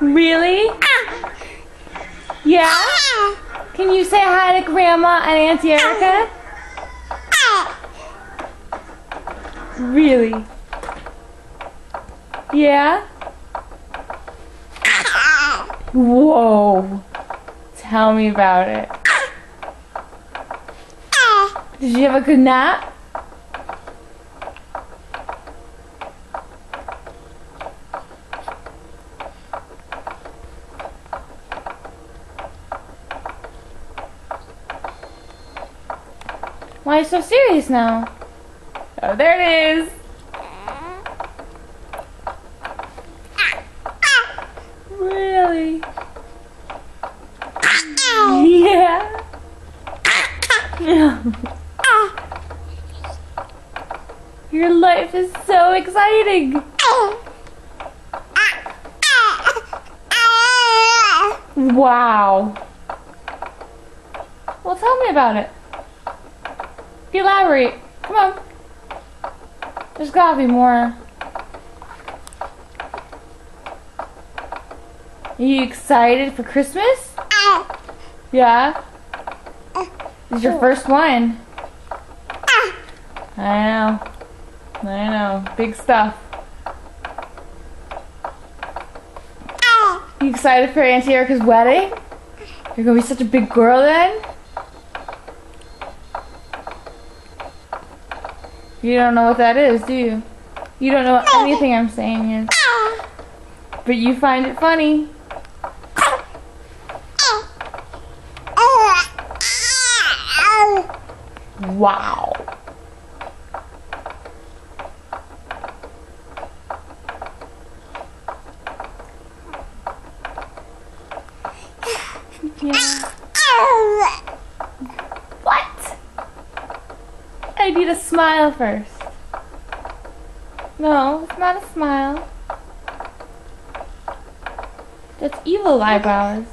Really? Yeah? Can you say hi to Grandma and Auntie Erica? Really? Yeah? Whoa. Tell me about it. Did you have a good nap? Why are you so serious now? Oh, there it is. Really? Yeah. Your life is so exciting. Wow. Well, tell me about it. Elaborate. Come on. There's gotta be more. Are you excited for Christmas? Yeah? This is your first one. I know. Big stuff. You excited for Auntie Erica's wedding? You're gonna be such a big girl then? You don't know what that is, do you? You don't know what anything I'm saying is. But you find it funny. Wow. Yeah. What? I need a smile first. No, it's not a smile. That's evil eyebrows.